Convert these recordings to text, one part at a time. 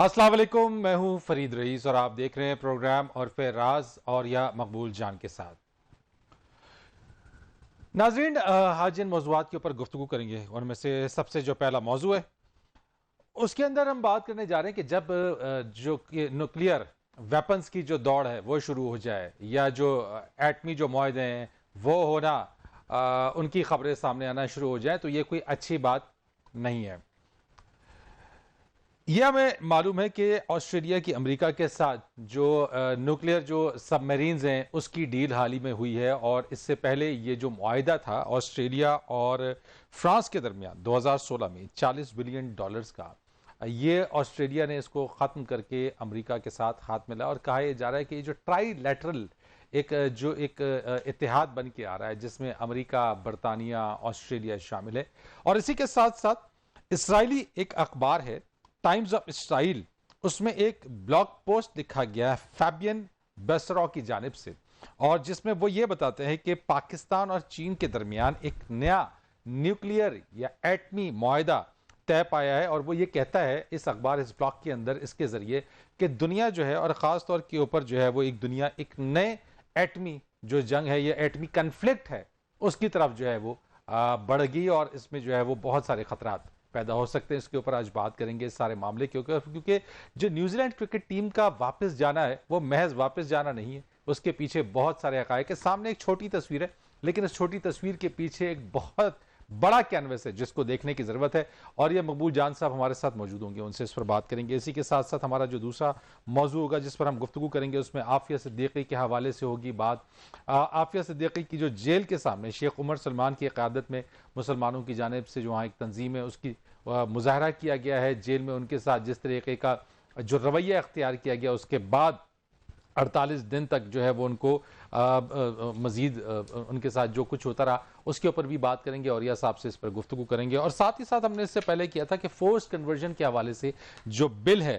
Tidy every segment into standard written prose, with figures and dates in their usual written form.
अस्सलाम वालेकुम, मैं हूं फरीद रईस और आप देख रहे हैं प्रोग्राम और फिर राज और या मकबूल जान के साथ। नाजरीन, आज जिन मौज़ूआत के ऊपर गुफ्तगू करेंगे उनमें से सबसे जो पहला मौजू है उसके अंदर हम बात करने जा रहे हैं कि जब जो न्यूक्लियर वेपन्स की जो दौड़ है वो शुरू हो जाए या जो एटमी जो मुआहदे हैं वो होना, उनकी खबरें सामने आना शुरू हो जाए तो ये कोई अच्छी बात नहीं है। यह हमें मालूम है कि ऑस्ट्रेलिया की अमेरिका के साथ जो न्यूक्लियर जो सबमरीन्स हैं उसकी डील हाल ही में हुई है और इससे पहले ये जो मुआहिदा था ऑस्ट्रेलिया और फ्रांस के दरमियान 2016 में $40 बिलियन का, ये ऑस्ट्रेलिया ने इसको ख़त्म करके अमेरिका के साथ हाथ मिला और कहा जा रहा है कि ये जो ट्राईलैटरल एक इत्तेहाद बन के आ रहा है जिसमें अमेरिका, बरतानिया, ऑस्ट्रेलिया शामिल है। और इसी के साथ साथ इसराइली एक अखबार है टाइम्स ऑफ इसराइल, उसमें एक ब्लॉग पोस्ट लिखा गया है फैबियन बेसरॉ की जानिब से और जिसमें वो ये बताते हैं कि पाकिस्तान और चीन के दरमियान एक नया न्यूक्लियर या एटमी मुआहिदा तय पाया है। और वो ये कहता है इस अखबार, इस ब्लॉग के अंदर, इसके जरिए कि दुनिया जो है और ख़ास तौर के ऊपर जो है वो एक नए एटमी जो जंग है, ये एटमी कन्फ्लिक्ट है, उसकी तरफ जो है वो बढ़ गई और इसमें जो है वो बहुत सारे खतरात पैदा हो सकते हैं। इसके ऊपर आज बात करेंगे इस सारे मामले के ऊपर, क्योंकि जो न्यूजीलैंड क्रिकेट टीम का वापस जाना है वो महज वापस जाना नहीं है, उसके पीछे बहुत सारे हकायक है। सामने एक छोटी तस्वीर है लेकिन इस छोटी तस्वीर के पीछे एक बहुत बड़ा कैनवस है जिसको देखने की जरूरत है और ये मकबूल जान साहब हमारे साथ मौजूद होंगे, उनसे इस पर बात करेंगे। इसी के साथ साथ हमारा जो दूसरा मौजू होगा जिस पर हम गुफ्तगू करेंगे उसमें आफिया सिद्दीकी के हवाले से होगी बात। आफिया सिद्दीकी की जो जेल के सामने शेख उमर सलमान की क़यादत में मुसलमानों की जानिब से जो वहाँ एक तंजीम है उसकी मुजाहरा किया गया है, जेल में उनके साथ जिस तरीके का जो रवैया अख्तियार किया गया उसके बाद 48 दिन तक जो है वो उनको मजीद उनके साथ जो कुछ होता रहा उसके ऊपर भी बात करेंगे और यह साहब से इस पर गुफ्तगू करेंगे। और साथ ही साथ हमने इससे पहले किया था कि फोर्स कन्वर्जन के हवाले से जो बिल है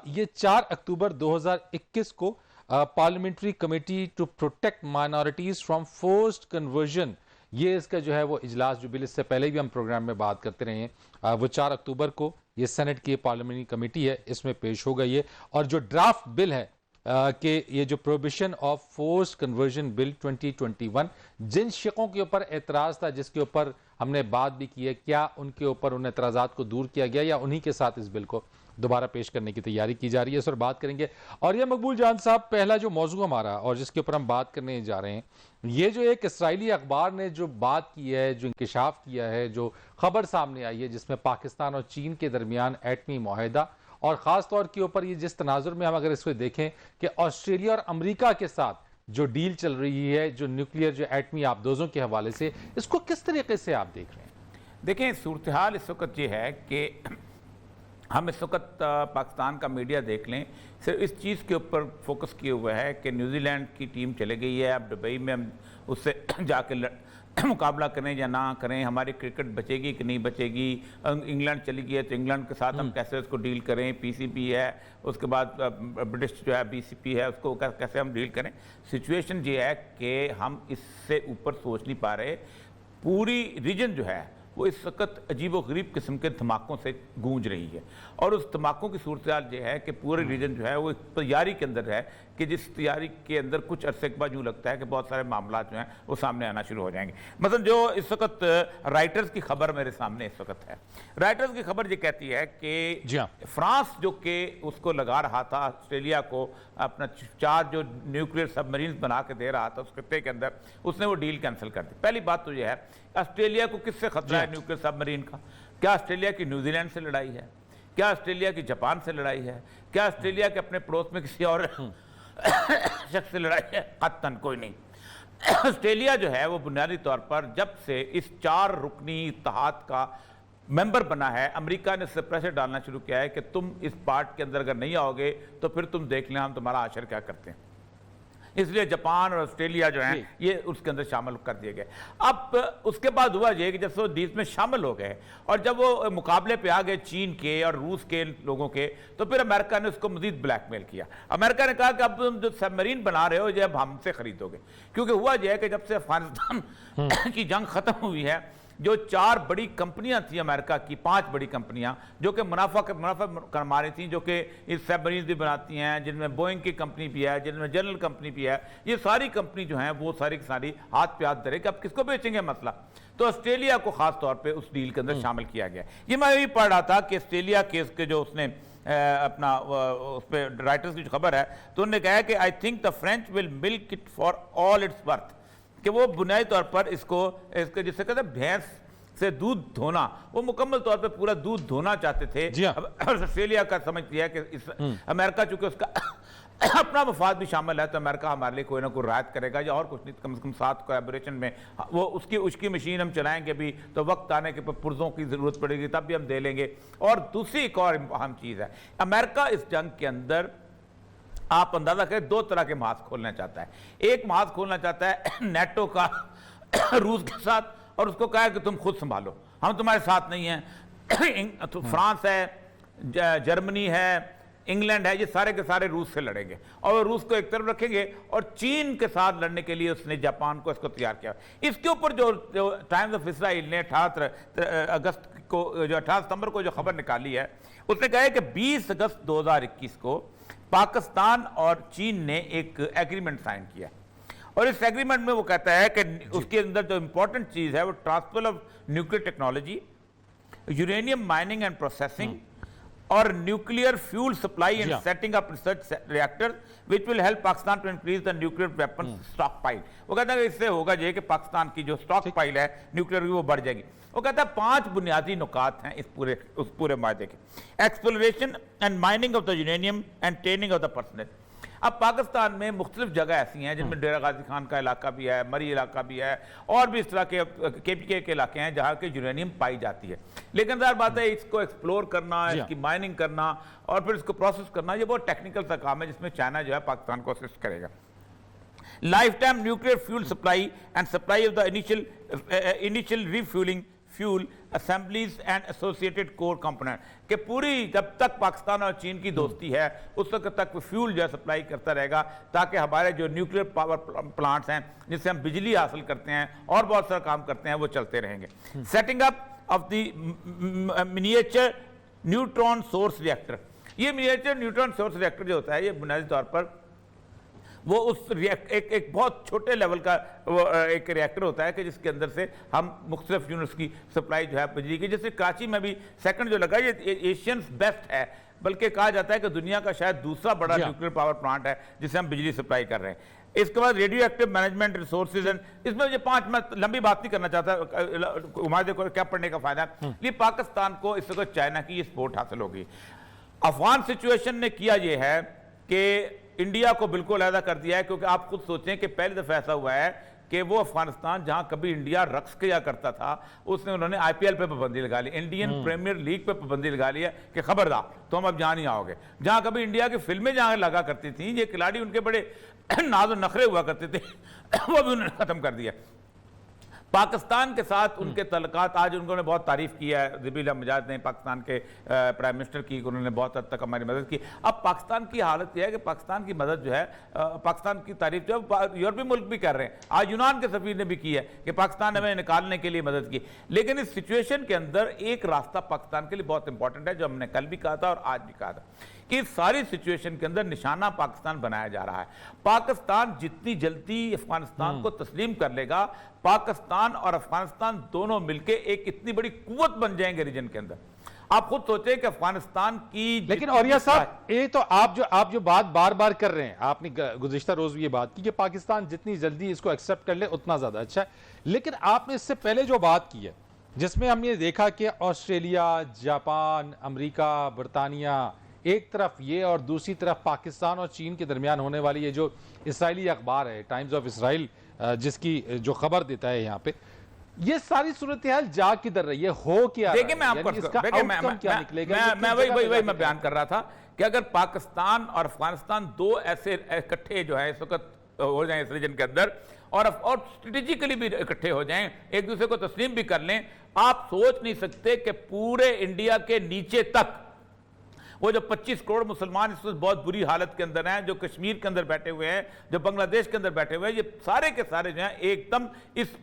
ये 4 अक्टूबर 2021 को parliamentary committee to protect minorities from forced conversion, ये इसका जो है वो इजलास, जो बिल इससे पहले भी हम प्रोग्राम में बात करते रहे हैं, वो 4 अक्टूबर को ये सेनेट की पार्लियामेंट्री कमेटी है इसमें पेश हो गई है। और जो ड्राफ्ट बिल है कि ये जो prohibition of force conversion bill 2021, जिन शिकों के ऊपर एतराज़ था जिसके ऊपर हमने बात भी की है, क्या उनके ऊपर उन एतराज़ात को दूर किया गया या उन्हीं के साथ इस बिल को दोबारा पेश करने की तैयारी की जा रही है, इस पर बात करेंगे। और ये मकबूल जान साहब, पहला जो मौजू हमारा और जिसके ऊपर हम बात करने जा रहे हैं, ये जो एक इसराइली अखबार ने जो बात की है, जो इंकिशाफ किया है, जो खबर सामने आई है जिसमें पाकिस्तान और चीन के दरमियान एटमी मुआहिदा और ख़ास तौर के ऊपर ये जिस तनाजुर में हम अगर इसको देखें कि ऑस्ट्रेलिया और अमेरिका के साथ जो डील चल रही है, जो न्यूक्लियर जो एटमी आपदोजों के हवाले से, इसको किस तरीके से आप देख रहे हैं? देखें, सूरत हाल इस वक्त ये है कि हम इस वक्त पाकिस्तान का मीडिया देख लें, सिर्फ इस चीज़ के ऊपर फोकस किए हुए है कि न्यूजीलैंड की टीम चले गई है, अब दुबई में हम उससे जाके मुकाबला करें या ना करें, हमारी क्रिकेट बचेगी कि नहीं बचेगी, इंग्लैंड चली गई है तो इंग्लैंड के साथ हम कैसे उसको डील करें, पीसीबी है, उसके बाद ब्रिटिश जो है बीसीपी है, उसको कैसे हम डील करें। सिचुएशन ये है कि हम इससे ऊपर सोच नहीं पा रहे। पूरी रीजन जो है वो इस वक्त अजीब व गरीब किस्म के धमाकों से गूंज रही है और उस धमाकों की सूरत हाल ये है कि पूरे रीजन जो है वो एक तैयारी के अंदर है कि जिस तैयारी के अंदर कुछ अरसे के बाद यूँ लगता है कि बहुत सारे मामला जो हैं वो सामने आना शुरू हो जाएंगे। मतलब जो इस वक्त राइटर्स की खबर मेरे सामने इस वक्त है, राइटर्स की खबर ये कहती है कि फ्रांस जो कि उसको लगा रहा था ऑस्ट्रेलिया को अपना 4 जो न्यूक्लियर सबमरीन बना के दे रहा था उस खत्ते के अंदर, उसने वो डील कैंसिल कर दी। पहली बात तो ये है, ऑस्ट्रेलिया को किससे खतरा है न्यूक्लियर सबमरीन का? क्या ऑस्ट्रेलिया की न्यूजीलैंड से लड़ाई है? क्या ऑस्ट्रेलिया की जापान से लड़ाई है? क्या ऑस्ट्रेलिया के अपने पड़ोस में किसी और शख्स से लड़ाई है? कतन कोई नहीं। ऑस्ट्रेलिया जो है वो बुनियादी तौर पर जब से इस 4 रुकनी इत्तेहाद का मेंबर बना है, अमेरिका ने इससे प्रेशर डालना शुरू किया है कि तुम इस पार्ट के अंदर अगर नहीं आओगे तो फिर तुम देख लें हम तुम्हारा आशर क्या करते हैं। इसलिए जापान और ऑस्ट्रेलिया जो है ये उसके अंदर शामिल कर दिए गए। अब उसके बाद हुआ ये कि जब वो डील में शामिल हो गए और जब वो मुकाबले पे आ गए चीन के और रूस के लोगों के, तो फिर अमेरिका ने उसको मजीद ब्लैकमेल किया। अमेरिका ने कहा कि अब तुम जो सबमरीन बना रहे हो ये अब हमसे खरीदोगे, क्योंकि हुआ यह है कि जब से अफगानिस्तान की जंग खत्म हुई है जो 4 बड़ी कंपनियां थी अमेरिका की, 5 बड़ी कंपनियां जो कि मुनाफा कमा रही थी, जो कि इस सबमरीन भी बनाती हैं, जिनमें बोइंग की कंपनी भी है, जिनमें जनरल कंपनी भी है, ये सारी कंपनी जो हैं वो सारी की सारी हाथ पे हाथ धरे कि अब किसको बेचेंगे मसला। तो ऑस्ट्रेलिया को खास तौर पे उस डील के अंदर शामिल किया गया। ये मैं यही पढ़ रहा था कि ऑस्ट्रेलिया केस के जो उसने अपना उस पर राइटर्स की जो खबर है, तो उन्होंने कहा कि I think the French will milk it for all it's worth, कि वो बुनियादी तौर पर इसके जिसे कहते हैं भैंस से दूध धोना, वो मुकम्मल तौर पे पूरा दूध धोना चाहते थे। जी हाँ। अब ऑस्ट्रेलिया का समझ लिया कि इस अमेरिका चूंकि उसका अपना मफाद भी शामिल है, तो अमेरिका हमारे लिए कोई ना कोई रायत करेगा, या और कुछ नहीं कम से कम साथ कोलैबोरेशन में वो उसकी मशीन हम चलाएंगे भी, तो वक्त आने के पुर्जों की ज़रूरत पड़ेगी तब भी हम दे लेंगे। और दूसरी एक और अहम चीज़ है, अमेरिका इस जंग के अंदर आप अंदाजा करें 2 तरह के महाज खोलना चाहता है। एक महाज खोलना चाहता है नेटो का रूस के साथ, और उसको कहा कि तुम खुद संभालो, हम तुम्हारे साथ नहीं हैं। तो फ्रांस है, जर्मनी है, इंग्लैंड है, ये सारे के सारे रूस से लड़ेंगे, और रूस को एक तरफ रखेंगे, और चीन के साथ लड़ने के लिए उसने जापान को इसको तैयार किया। इसके ऊपर जो टाइम्स ऑफ इसराइल ने 18 सितंबर को जो खबर निकाली है, उसने कहा है कि 20 अगस्त 2021 को पाकिस्तान और चीन ने एक एग्रीमेंट साइन किया, और इस एग्रीमेंट में वो कहता है कि उसके अंदर जो इंपॉर्टेंट चीज है वो transfer of nuclear technology, uranium mining and processing, और nuclear fuel supply and setting up research reactors which will help Pakistan to increase the nuclear weapon stockpile. वो कहता है कि इससे होगा ये कि पाकिस्तान की जो स्टॉक पाइल है न्यूक्लियर की वो बढ़ जाएगी। वो कहता है 5 बुनियादी नुकात हैं उस पूरे मायदे के। Exploration and mining of the uranium and training of the personal. अब पाकिस्तान में मुख्तलिफ जगह ऐसी हैं जिनमें डेरा गाजी खान का इलाका भी है, मरी इलाका भी है, और भी इस तरह के KPK के इलाके हैं जहाँ के यूरेनियम पाई जाती है। लेकिन ज़ाहिर बात है इसको एक्सप्लोर करना, इसकी माइनिंग करना और फिर इसको प्रोसेस करना, ये बहुत टेक्निकल सा काम है जिसमें चाइना जो है पाकिस्तान को असिस्ट करेगा। Life time nuclear fuel supply and supply of the initial refuelling fuel assemblies and associated core component, कि पूरी जब तक पाकिस्तान और चीन की दोस्ती है उस वक्त तक फ्यूल जो है सप्लाई करता रहेगा, ताकि हमारे जो न्यूक्लियर पावर प्लांट्स हैं जिससे हम बिजली हासिल करते हैं और बहुत सारा काम करते हैं वो चलते रहेंगे। Setting up of the miniature neutron source reactor, ये मिनिएचर न्यूट्रॉन सोर्स रिएक्टर जो होता है ये बुनियादी तौर पर वो उस एक बहुत छोटे लेवल का वो एक रिएक्टर होता है कि जिसके अंदर से हम मुख्तलिफ यूनिट्स की सप्लाई जो है बिजली की, जैसे कराची में भी सेकंड जो लगा ये एशियन बेस्ट है, बल्कि कहा जाता है कि दुनिया का शायद दूसरा बड़ा न्यूक्लियर पावर प्लांट है जिससे हम बिजली सप्लाई कर रहे हैं। इसके बाद radio active management resources and, इसमें ये 5 मैं लंबी बात नहीं करना चाहता, उम्मीद को क्या पढ़ने का फायदा है। ये पाकिस्तान को इस वक्त चाइना की सपोर्ट हासिल होगी। अफगान सिचुएशन ने किया ये है कि इंडिया को बिल्कुल अलग कर दिया है, क्योंकि आप खुद सोचें कि पहले दफा ऐसा हुआ है कि वो अफगानिस्तान जहां कभी इंडिया रक्स किया करता था उसने उन्होंने IPL पे पाबंदी लगा ली, इंडियन प्रीमियर लीग पे पाबंदी लगा ली है कि खबरदार तुम अब जहां नहीं आओगे। जहां कभी इंडिया की फिल्में जहां लगा करती थी, ये खिलाड़ी उनके बड़े नाज और नखरे हुआ करते थे वो भी उन्होंने खत्म कर दिया। पाकिस्तान के साथ उनके तल्लुकात, आज उन्होंने बहुत तारीफ की है ज़बील मुजाहिद ने पाकिस्तान के प्राइम मिनिस्टर की, उन्होंने बहुत हद तक हमारी मदद की। अब पाकिस्तान की हालत यह है कि पाकिस्तान की मदद जो है, पाकिस्तान की तारीफ जो है यूरोपीय मुल्क भी कर रहे हैं, आज यूनान के सफीर ने भी की है कि पाकिस्तान हमें निकालने के लिए मदद की। लेकिन इस सिचुएशन के अंदर एक रास्ता पाकिस्तान के लिए बहुत इंपॉर्टेंट है, जो हमने कल भी कहा था और आज भी कहा था, कि इस सारी सिचुएशन के अंदर निशाना पाकिस्तान बनाया जा रहा है। पाकिस्तान जितनी जल्दी अफगानिस्तान को तस्लीम कर लेगा, पाकिस्तान और अफगानिस्तान दोनों मिलकर एक इतनी बड़ी कुव्वत बन जाएंगे रीजन के अंदर। आप खुद सोचें कि अफगानिस्तान की, लेकिन औरिया साहब ये तो आप जो बात बार बार कर रहे हैं, आपने गुज़िश्ता रोज भी ये बात की कि पाकिस्तान जितनी जल्दी इसको एक्सेप्ट कर ले उतना ज्यादा अच्छा है, लेकिन आपने इससे पहले जो बात की है जिसमें हमने देखा कि ऑस्ट्रेलिया, जापान, अमेरिका, बरतानिया एक तरफ ये और दूसरी तरफ पाकिस्तान और चीन के दरमियान होने वाली ये जो इसराइली अखबार है टाइम्स ऑफ इसराइल, जिसकी जो खबर देता है यहाँ पे, ये सारी सूरत हाल जा किधर रही है, हो क्या? देखिए मैं आपको क्या निकलेगा, मैं वही मैं बयान कर रहा था कि अगर पाकिस्तान और अफगानिस्तान दो ऐसे इकट्ठे जो है इस वक्त हो जाएं इस रीजन के अंदर और स्ट्रेटेजिकली भी इकट्ठे हो जाएं, एक दूसरे को तस्लीम भी कर लें, आप सोच नहीं सकते कि पूरे इंडिया के नीचे तक वो जो 25 करोड़ मुसलमान इस वक्त बहुत बुरी हालत के अंदर हैं, जो कश्मीर के अंदर बैठे हुए हैं, जो बांग्लादेश के अंदर बैठे हुए हैं, ये सारे के सारे जो हैं एकदम इस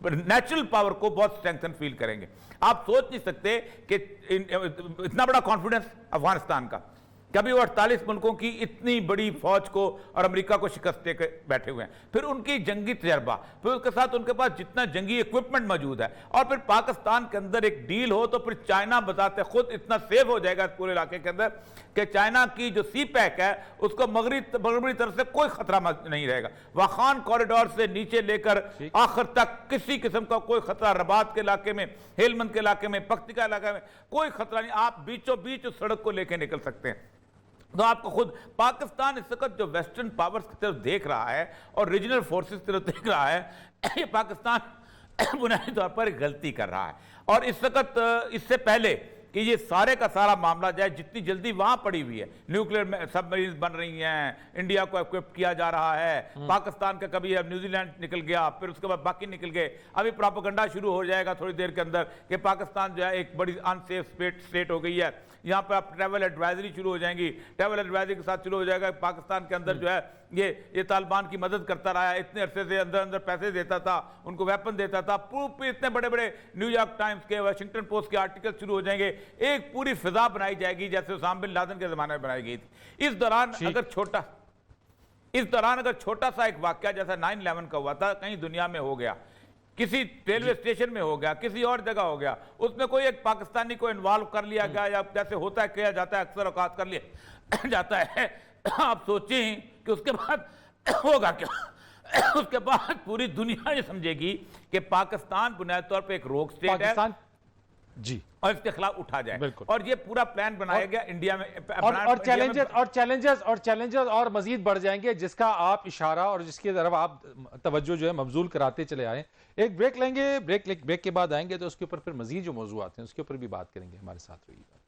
नेचुरल पावर को बहुत स्ट्रेंथन फील करेंगे। आप सोच नहीं सकते कि इतना बड़ा कॉन्फिडेंस अफगानिस्तान का, कभी वो 48 मुल्कों की इतनी बड़ी फौज को और अमेरिका को शिकस्त दे के बैठे हुए हैं, फिर उनकी जंगी तजर्बा, फिर उसके साथ उनके पास जितना जंगी इक्विपमेंट मौजूद है, और फिर पाकिस्तान के अंदर एक डील हो तो फिर चाइना बताते खुद इतना सेफ हो जाएगा इस पूरे इलाके के अंदर कि चाइना की जो सी पैक है उसको मगरबी तरफ से कोई खतरा नहीं रहेगा। वाखान कॉरिडोर से नीचे लेकर आखिर तक किसी किस्म का कोई खतरा, रबात के इलाके में, हेलमंद के इलाके में, पख्तिका इलाके में कोई खतरा नहीं। आप बीचों बीच उस सड़क को लेकर निकल सकते हैं। तो आपको खुद पाकिस्तान इस वक्त जो वेस्टर्न पावर्स की तरफ देख रहा है और रीजनल फोर्सेस की तरफ देख रहा है, ये पाकिस्तान बुनियादी तौर पर गलती कर रहा है। और इस वक्त इससे पहले कि ये सारे का सारा मामला जाए, जितनी जल्दी वहां पड़ी हुई है, न्यूक्लियर सबमरीन बन रही हैं, इंडिया को इक्विप किया जा रहा है, पाकिस्तान का कभी अब न्यूजीलैंड निकल गया, फिर उसके बाद बाकी निकल गए, अभी प्रोपेगेंडा शुरू हो जाएगा थोड़ी देर के अंदर कि पाकिस्तान जो है एक बड़ी अनसेफ स्टेट हो गई है। यहाँ पर आप ट्रैवल एडवाइजरी शुरू हो जाएंगी, ट्रैवल एडवाइजरी के साथ शुरू हो जाएगा पाकिस्तान के अंदर जो है ये तालिबान की मदद करता रहा है, इतने अरसे से अंदर अंदर पैसे देता था, उनको वेपन देता था, पूरे इतने बड़े बड़े न्यूयॉर्क टाइम्स के, वाशिंगटन पोस्ट के आर्टिकल शुरू हो जाएंगे, एक पूरी फिजा बनाई जाएगी जैसे उसामा बिन लादेन के जमाने में बनाई गई थी। इस दौरान अगर छोटा सा एक वाकया जैसा 9/11 का हुआ था, कहीं दुनिया में हो गया, किसी रेलवे स्टेशन में हो गया, किसी और जगह हो गया, उसमें कोई एक पाकिस्तानी को इन्वॉल्व कर लिया गया, या जैसे होता है किया जाता है अक्सर औकात कर लिया जाता है, आप सोचें कि उसके बाद होगा क्या? उसके बाद पूरी दुनिया ये समझेगी कि पाकिस्तान बुनियादी तौर पे एक रोग स्टेट है जी, और इसके खिलाफ उठा जाए। और ये पूरा प्लान बनाया गया इंडिया में, और चैलेंजेस और मजीद बढ़ जाएंगे, जिसका आप इशारा और जिसकी तरफ आप तवज्जो जो है मबजूल कराते चले आए। एक ब्रेक लेंगे, ब्रेक के बाद आएंगे तो उसके ऊपर फिर मजीद जो मौजूद आते हैं उसके ऊपर भी बात करेंगे। हमारे साथ रहिएगा।